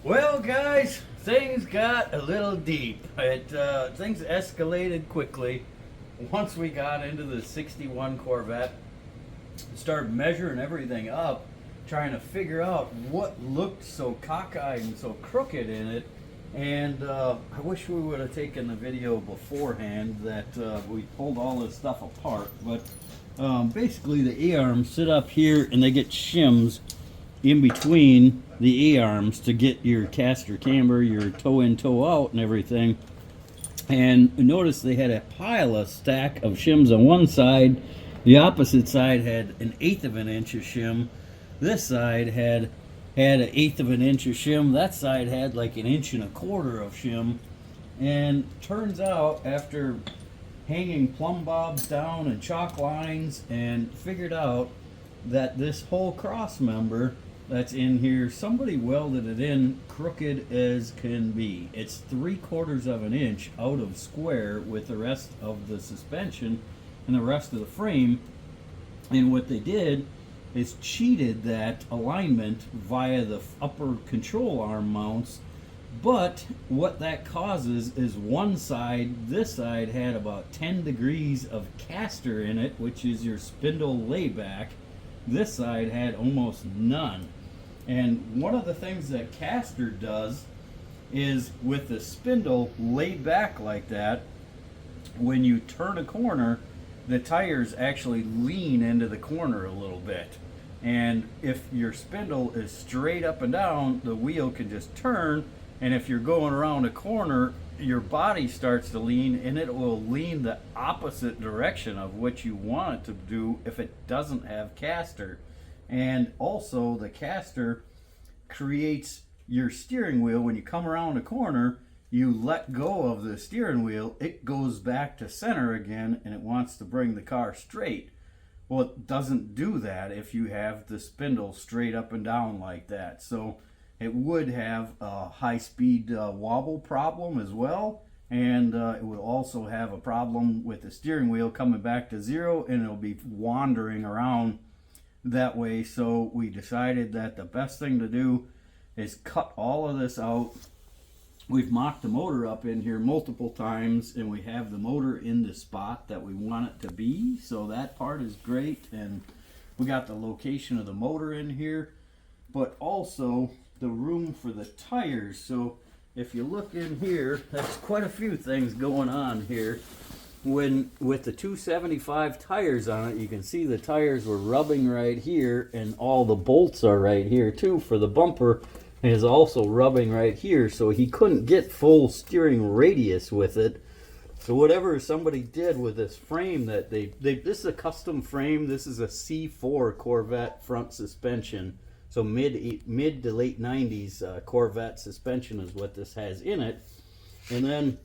Well, guys, things got a little deep. Things escalated quickly once we got into the 61 Corvette. Started measuring everything up, trying to figure out what looked so cockeyed and so crooked in it. And I wish we would have taken the video beforehand that we pulled all this stuff apart. But basically, the A-arms sit up here and they get shims in between the A-arms to get your caster camber, your toe in, toe out, and everything. And notice they had a stack of shims on one side. The opposite side had 1/8 of an inch of shim. This side had 1/8 of an inch of shim. That side had like 1.25 inches of shim. And turns out, after hanging plumb bobs down and chalk lines, and figured out that this whole cross member that's in here, somebody welded it in crooked as can be. It's 3/4 of an inch out of square with the rest of the suspension and the rest of the frame. And what they did is cheated that alignment via the upper control arm mounts. But what that causes is one side, this side, had about 10 degrees of caster in it, which is your spindle layback. This side had almost none. And one of the things that caster does is, with the spindle laid back like that, when you turn a corner, the tires actually lean into the corner a little bit. And if your spindle is straight up and down, the wheel can just turn. And if you're going around a corner, your body starts to lean, and it will lean the opposite direction of what you want it to do if it doesn't have caster. And also, the caster creates your steering wheel. When you come around a corner, you let go of the steering wheel, it goes back to center again, and it wants to bring the car straight. Well, it doesn't do that if you have the spindle straight up and down like that. So it would have a high-speed wobble problem as well, and it will also have a problem with the steering wheel coming back to zero, and it'll be wandering around that way. So we decided that the best thing to do is cut all of this out. We've mocked the motor up in here multiple times, and we have the motor in the spot that we want it to be, so that part is great. And we got the location of the motor in here, but also the room for the tires. So if you look in here, there's quite a few things going on here. With the 275 tires on it, you can see the tires were rubbing right here, and all the bolts are right here too. For the bumper is also rubbing right here, so he couldn't get full steering radius with it. So whatever somebody did with this frame, that this is a custom frame. This is a C4 Corvette front suspension. So mid to late 90s Corvette suspension is what this has in it. And then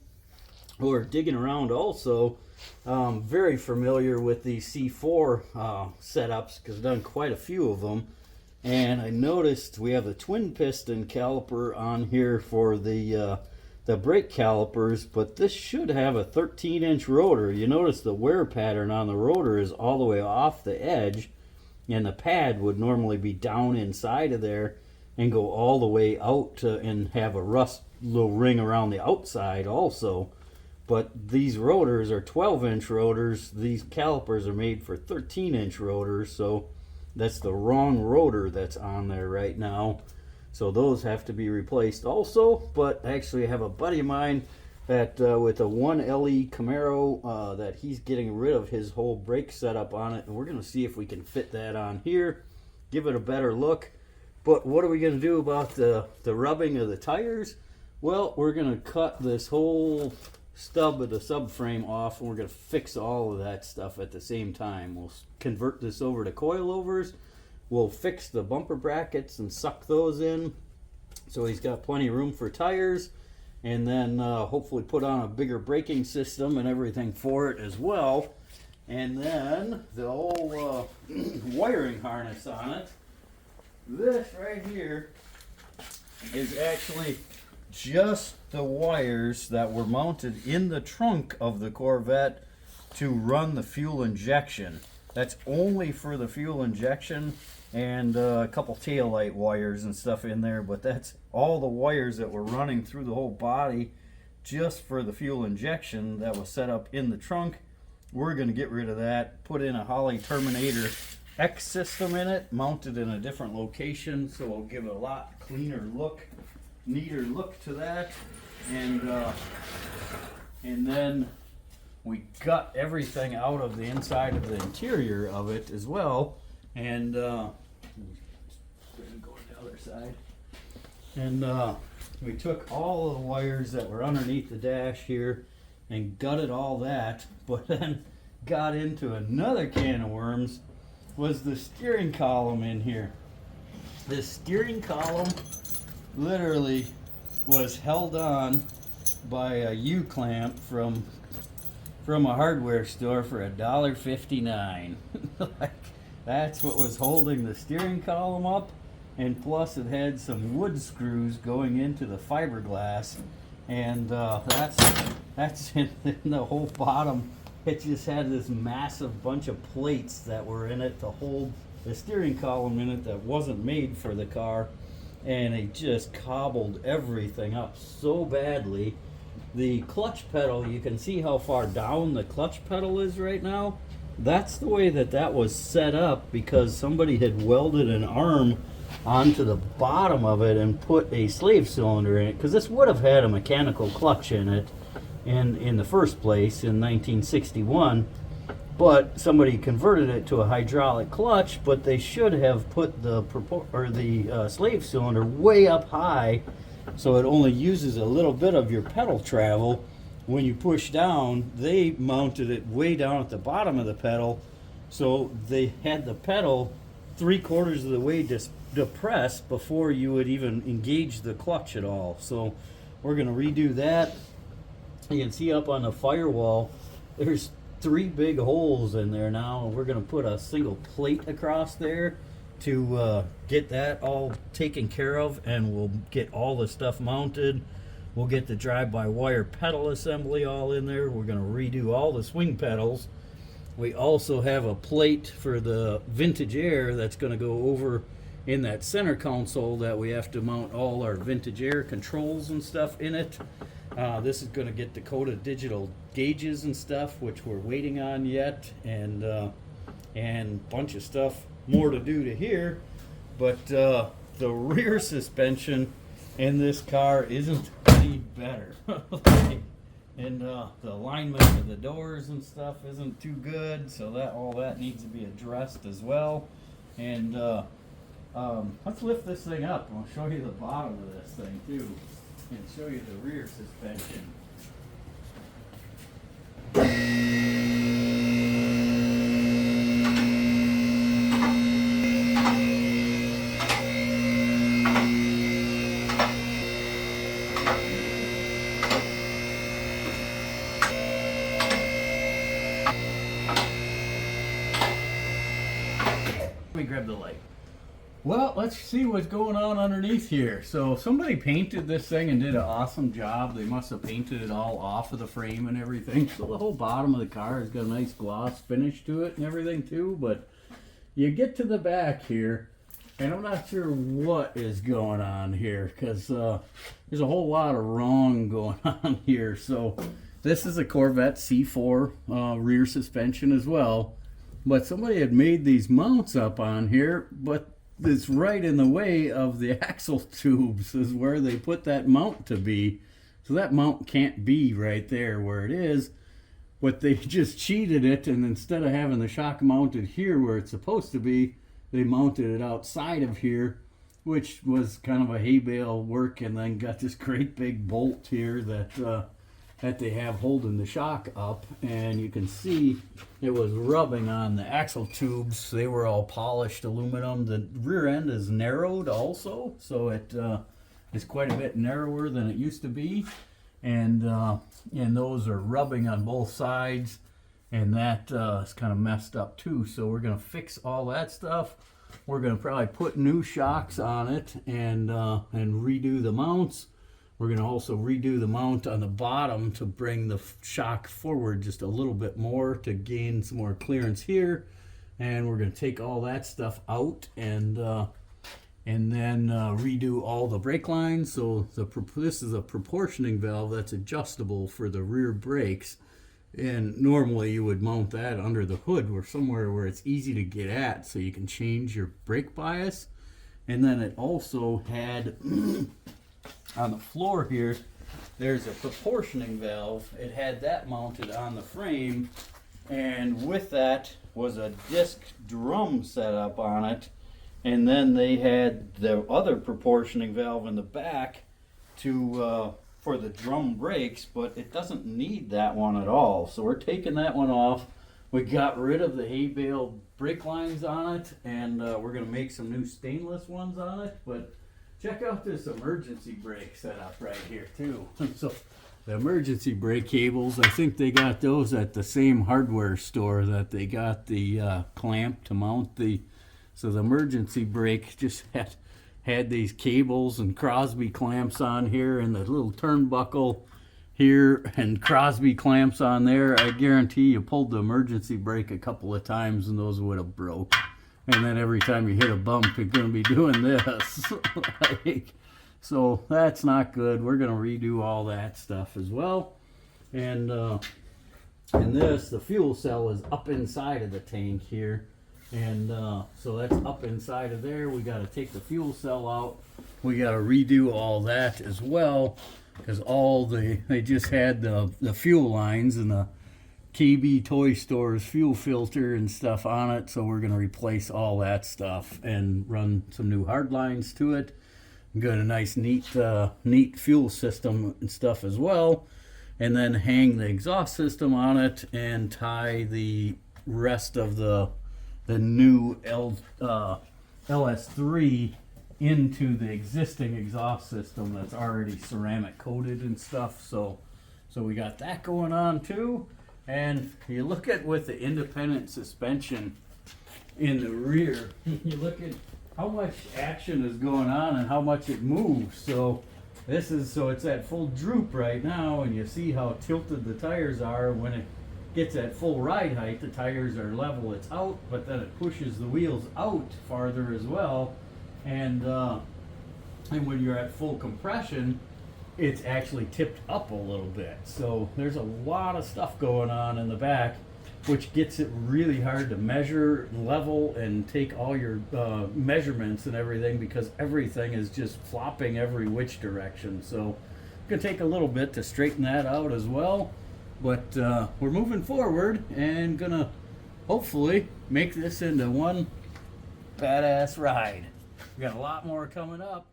we're digging around also, very familiar with these C4 setups, because I've done quite a few of them. And I noticed we have the twin piston caliper on here for the brake calipers, but this should have a 13-inch rotor. You notice the wear pattern on the rotor is all the way off the edge, and the pad would normally be down inside of there and go all the way out and have a rust little ring around the outside also. But these rotors are 12-inch rotors. These calipers are made for 13-inch rotors, so that's the wrong rotor that's on there right now. So those have to be replaced also. But actually, I have a buddy of mine that with a 1LE Camaro that he's getting rid of his whole brake setup on it, and we're going to see if we can fit that on here, give it a better look. But what are we going to do about the rubbing of the tires? Well, we're going to cut this whole stub of the subframe off, and we're going to fix all of that stuff at the same time. We'll convert this over to coilovers. We'll fix the bumper brackets and suck those in so he's got plenty of room for tires, and then hopefully put on a bigger braking system and everything for it as well. And then the whole wiring harness on it. This right here is actually just the wires that were mounted in the trunk of the Corvette to run the fuel injection. That's only for the fuel injection, and a couple taillight wires and stuff in there, but that's all the wires that were running through the whole body just for the fuel injection that was set up in the trunk. We're going to get rid of that, put in a Holley Terminator X system in it, mounted in a different location, so we'll give it a lot cleaner look, neater look to that. And then we got everything out of the inside of the interior of it as well, and go to the other side. And we took all of the wires that were underneath the dash here and gutted all that, but then got into another can of worms, was the steering column in here. This steering column literally was held on by a U-clamp from a hardware store for $1.59. Like, that's what was holding the steering column up, and plus it had some wood screws going into the fiberglass, and that's in the whole bottom. It just had this massive bunch of plates that were in it to hold the steering column in it that wasn't made for the car, and it just cobbled everything up so badly. The clutch pedal, you can see how far down the clutch pedal is right now. That's the way that was set up, because somebody had welded an arm onto the bottom of it and put a slave cylinder in it, because this would have had a mechanical clutch in it in the first place in 1961, but somebody converted it to a hydraulic clutch. But they should have put the slave cylinder way up high, so it only uses a little bit of your pedal travel when you push down. They mounted it way down at the bottom of the pedal, so they had the pedal 3/4 of the way depressed before you would even engage the clutch at all. So we're going to redo that. You can see up on the firewall there's 3 big holes in there now, and we're going to put a single plate across there to get that all taken care of, and we'll get all the stuff mounted. We'll get the drive-by-wire pedal assembly all in there. We're going to redo all the swing pedals. We also have a plate for the vintage air that's going to go over in that center console that we have to mount all our vintage air controls and stuff in it. This is going to get Dakota digital gauges and stuff, which we're waiting on yet, and bunch of stuff more to do to here. But the rear suspension in this car isn't any better. And the alignment of the doors and stuff isn't too good, so all that needs to be addressed as well. And let's lift this thing up, and I'll show you the bottom of this thing too, and show you the rear suspension. Let me grab the light. Well, let's see what's going on underneath here. So somebody painted this thing and did an awesome job. They must have painted it all off of the frame and everything. So the whole bottom of the car has got a nice gloss finish to it and everything too. But you get to the back here, and I'm not sure what is going on here, because there's a whole lot of wrong going on here. So this is a Corvette C4 rear suspension as well. But somebody had made these mounts up on here, but it's right in the way of the axle tubes is where they put that mount to be. So that mount can't be right there where it is, but they just cheated it, and instead of having the shock mounted here where it's supposed to be, they mounted it outside of here, which was kind of a hay bale work, and then got this great big bolt here that they have holding the shock up, and you can see it was rubbing on the axle tubes. They were all polished aluminum. The rear end is narrowed also, so it is quite a bit narrower than it used to be, and those are rubbing on both sides, and that is kind of messed up too. So we're going to fix all that stuff. we're going to probably put new shocks on it and redo the mounts. We're going to also redo the mount on the bottom to bring the shock forward just a little bit more to gain some more clearance here. And we're going to take all that stuff out and then redo all the brake lines. So this is a proportioning valve that's adjustable for the rear brakes. And normally you would mount that under the hood or somewhere where it's easy to get at so you can change your brake bias. And then it also had on the floor here, there's a proportioning valve. It had that mounted on the frame, and with that was a disc drum set up on it. And then they had the other proportioning valve in the back to for the drum brakes, but it doesn't need that one at all. So we're taking that one off. We got rid of the hay bale brake lines on it, and we're going to make some new stainless ones on it. But check out this emergency brake setup right here too. So the emergency brake cables, I think they got those at the same hardware store that they got the clamp to mount the. So the emergency brake just had these cables and Crosby clamps on here, and the little turnbuckle here and Crosby clamps on there. I guarantee you pulled the emergency brake a couple of times and those would have broke. And then every time you hit a bump, you're going to be doing this. So that's not good. We're going to redo all that stuff as well. And this, the fuel cell is up inside of the tank here. And so that's up inside of there. We got to take the fuel cell out. We got to redo all that as well, because they just had the fuel lines and the KB Toy Store's fuel filter and stuff on it. So we're going to replace all that stuff and run some new hard lines to it. Got a nice neat fuel system and stuff as well. And then hang the exhaust system on it and tie the rest of the new LS3 into the existing exhaust system that's already ceramic coated and stuff. So we got that going on too. And you look at with the independent suspension in the rear, you look at how much action is going on and how much it moves. So it's at full droop right now, and you see how tilted the tires are. When it gets at full ride height, the tires are level, it's out, but then it pushes the wheels out farther as well. And when you're at full compression, it's actually tipped up a little bit. So there's a lot of stuff going on in the back, which gets it really hard to measure, level, and take all your measurements and everything, because everything is just flopping every which direction. So it's gonna take a little bit to straighten that out as well. But we're moving forward and gonna hopefully make this into one badass ride. We got a lot more coming up.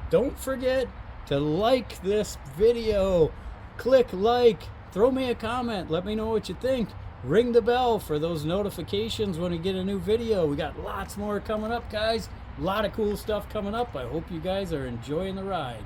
Don't forget to like this video. Click like, throw me a comment, let me know what you think. Ring the bell for those notifications when we get a new video. We got lots more coming up, guys. A lot of cool stuff coming up. I hope you guys are enjoying the ride.